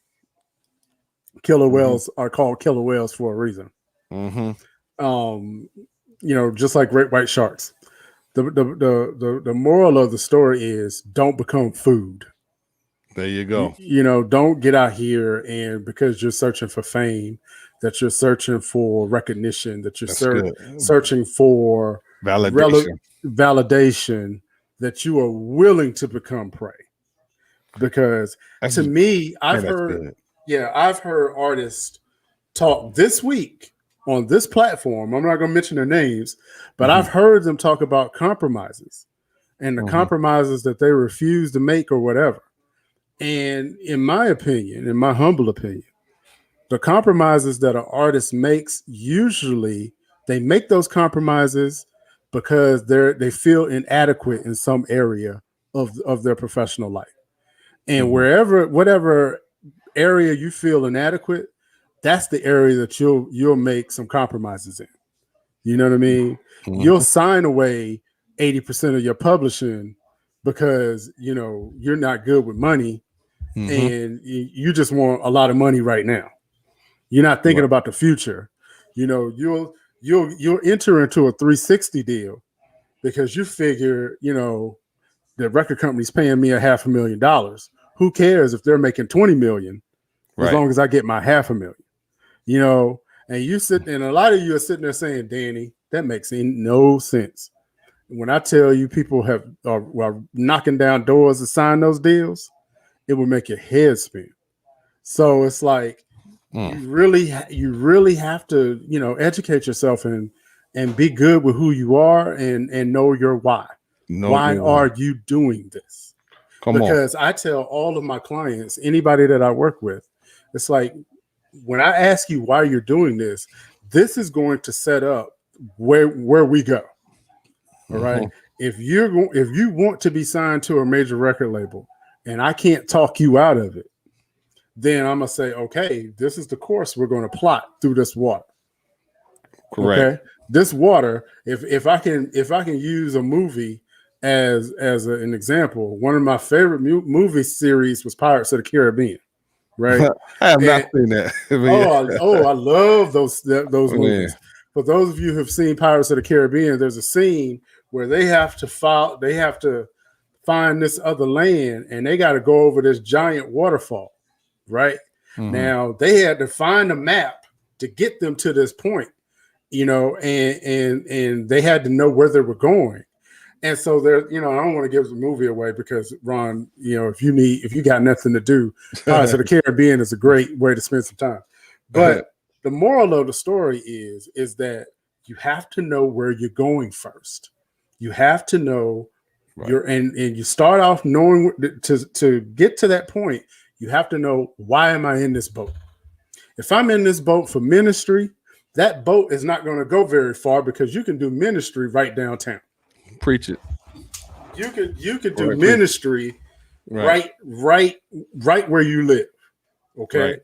are called killer whales for a reason. Mm-hmm. Just like great white sharks. The moral of the story is don't become food. There you go. Don't get out here and because you're searching for fame, that you're searching for recognition, that That's good. searching for Validation. validation, that you are willing to become prey. Because That's, to me, man, that's good. I've heard artists talk this week on this platform. I'm not going to mention their names, but I've heard them talk about compromises and the compromises that they refuse to make or whatever. And in my opinion, in my humble opinion, the compromises that an artist makes, usually they make those compromises because they feel inadequate in some area of their professional life. And whatever area you feel inadequate, that's the area that you'll make some compromises in. You know what I mean? You'll sign away 80% of your publishing because you're not good with money and you just want a lot of money right now. You're not thinking about the future. You'll enter into a 360 deal because you figure, the record company's paying me $500,000. Who cares if they're making 20 million as long as I get my $500,000, and a lot of you are sitting there saying, Danny, that makes no sense. When I tell you people are knocking down doors to sign those deals, it will make your head spin. So it's like, you really have to, educate yourself and be good with who you are and know your why. Why are you doing this? Because I tell all of my clients, anybody that I work with, it's like, when I ask you why you're doing this, this is going to set up where we go. All right. If you want to be signed to a major record label and I can't talk you out of it, then I'm gonna say, okay, this is the course we're going to plot through this water. Correct. Okay. This water, if I can use a movie as an example, one of my favorite movie series was Pirates of the Caribbean. Right. I have not seen that. I love those movies. For those of you who have seen Pirates of the Caribbean, there's a scene where they have to find this other land and they got to go over this giant waterfall. Right. Now they had to find a map to get them to this point, and they had to know where they were going. And so there, I don't want to give the movie away because Ron, if you got nothing to do, Pirates of the Caribbean is a great way to spend some time. But the moral of the story is that you have to know where you're going first. You have to know and you start off knowing to get to that point. You have to know, why am I in this boat? If I'm in this boat for ministry, that boat is not going to go very far because you can do ministry right downtown. Preach it. You could do ministry right where you live. Okay. Right.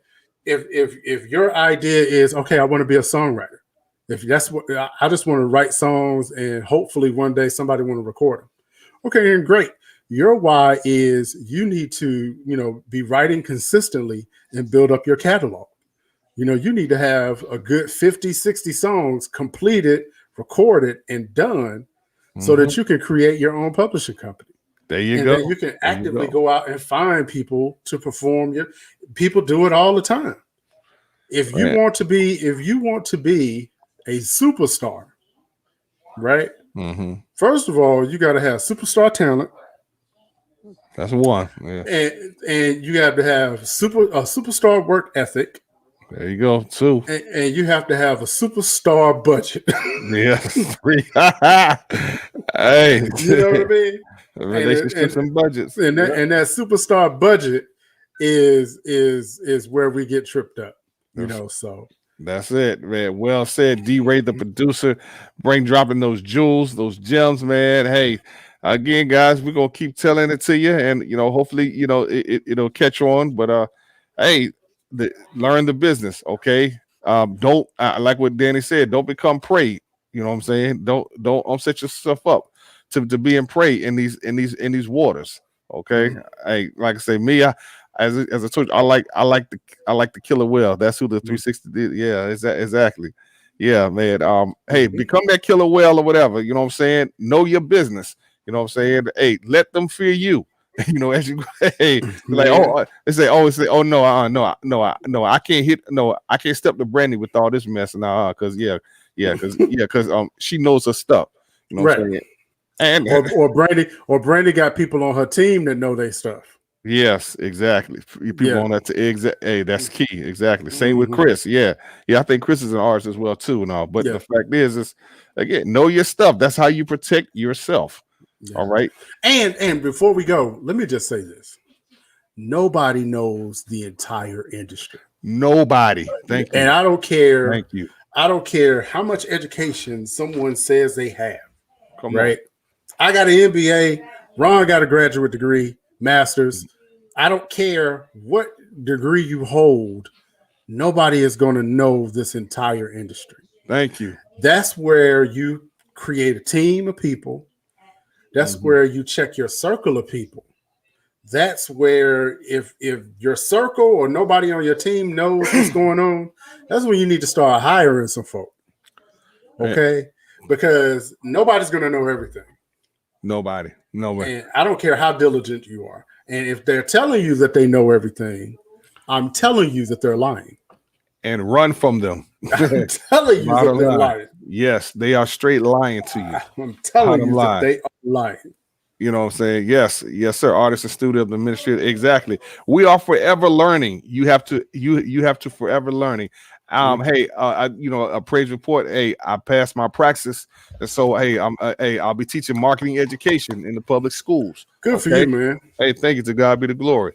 If your idea is, okay, I want to be a songwriter. If that's what I just want to write songs and hopefully one day somebody want to record them. Okay, and great. Your why is you need to, be writing consistently and build up your catalog. You need to have a good 50, 60 songs completed, recorded, and done so that you can create your own publishing company. There you and go. Then you can actively go out and find people to perform. People do it all the time. If you want to be a superstar, right? First of all, you got to have superstar talent. That's one. Yeah. And you have to have a superstar work ethic, There you go. Two. and you have to have a superstar budget. Yes. Three. Hey. You know what I mean? Relationships and budgets. And that superstar budget is where we get tripped up. You know, so that's it, man. Well said, D-Ray, the producer, dropping those jewels, those gems, man. Hey, again, guys, we're gonna keep telling it to you, and hopefully, it'll catch on. But hey, learn the business, okay? Don't like what Danny said. Don't become prey. You know what I'm saying? Don't set yourself up to being prey in these waters. Okay. Hey, like I say, me, as I told you, I like the killer whale. That's who the 360 did. Yeah, exactly. Yeah, man. Hey, become that killer whale or whatever. You know what I'm saying? Know your business. You know what I'm saying? Hey, let them fear you. As you hey, like I can't I can't step to Brandy with all this mess now, because she knows her stuff. You know what I'm saying? And or Brandy got people on her team that know their stuff. Yes, exactly. People on that hey, that's key. Exactly. Same with Chris. Yeah. I think Chris is an artist as well too and all. But the fact is again, know your stuff. That's how you protect yourself. Yeah. All right. And before we go, let me just say this. Nobody knows the entire industry. Nobody. Thank you. And I don't care. Thank you. I don't care how much education someone says they have. Come right. I got an MBA. Ron got a graduate degree, master's. I don't care what degree you hold. Nobody is going to know this entire industry. Thank you. That's where you create a team of people. That's where you check your circle of people. That's where if your circle or nobody on your team knows what's going on, that's when you need to start hiring some folk. Okay? Because nobody's going to know everything. Nobody. And I don't care how diligent you are. And if they're telling you that they know everything, I'm telling you that they're lying. And run from them. I'm telling you that they're lying. Yes, they are straight lying to you. I'm telling you that they are lying. You know what I'm saying? Yes, sir. Artist and student of the ministry. Exactly. We are forever learning. You have to forever learning. Hey, a praise report. Hey, I passed my praxis, and so hey, I'll be teaching marketing education in the public schools. Good for you, man. Hey, thank you. To God be the glory.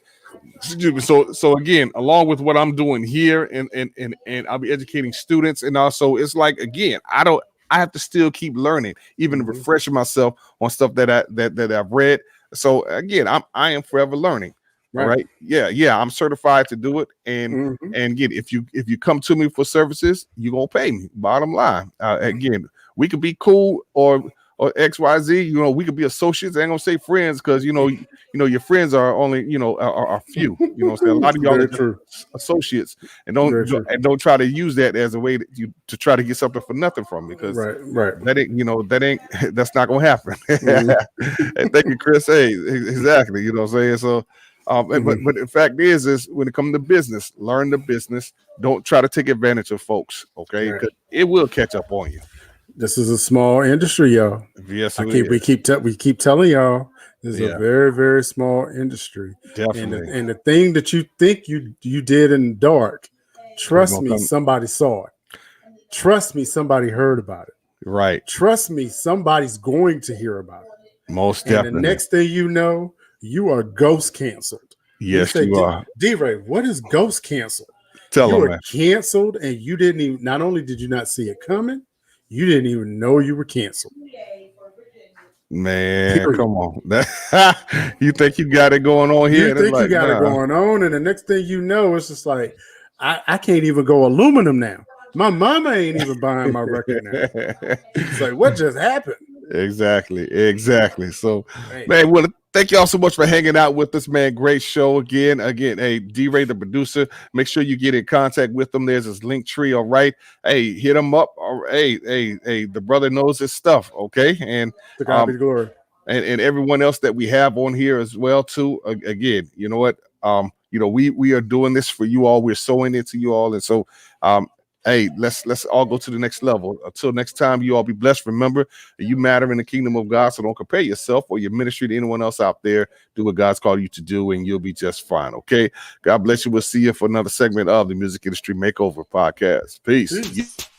So again, along with what I'm doing here, and I'll be educating students, and also it's like again, I have to still keep learning, even refreshing myself on stuff that I've read. So again, I am forever learning. Right. Yeah. I'm certified to do it. And again, if you come to me for services, you're gonna pay me. Bottom line. Again, we could be cool or XYZ, we could be associates. I ain't gonna say friends, because your friends are only are few. You know what I'm saying? A lot of y'all are associates, and don't try to use that as a way to try to get something for nothing from me, because that's not gonna happen. And thank you, Chris. Hey, exactly. You know what I'm saying? So but the fact is when it comes to business, learn the business. Don't try to take advantage of folks, okay? Because it will catch up on you. This is a small industry, y'all. Yes, we keep telling y'all this is a very, very small industry. Definitely. And the thing that you think you did in the dark, trust me, somebody saw it. Trust me, somebody heard about it. Right. Trust me, somebody's going to hear about it. Most definitely. And the next thing you know, you are ghost canceled. Yes, you are. D-Ray, what is ghost canceled? Tell you them, were man. canceled, and you didn't even. Not only did you not see it coming, you didn't even know you were canceled. Man, come on. You think you got it going on here? You think you got it going on, and the next thing you know, it's just like, I can't even go aluminum now. My mama ain't even buying my record now. It's like, what just happened? Exactly. So, man, well, thank y'all so much for hanging out with us, man. Great show again. Hey, D-Ray, the producer, make sure you get in contact with them. There's his link tree. All right. Hey, hit him up. Hey, the brother knows his stuff. Okay. And to God be the glory. And everyone else that we have on here as well, too. Again, you know what? We are doing this for you all. We're sowing it to you all. And so, Hey, let's all go to the next level. Until next time, you all be blessed. Remember, you matter in the kingdom of God, so don't compare yourself or your ministry to anyone else out there. Do what God's called you to do, and you'll be just fine. Okay. God bless you. We'll see you for another segment of the Music Industry Makeover podcast. Peace.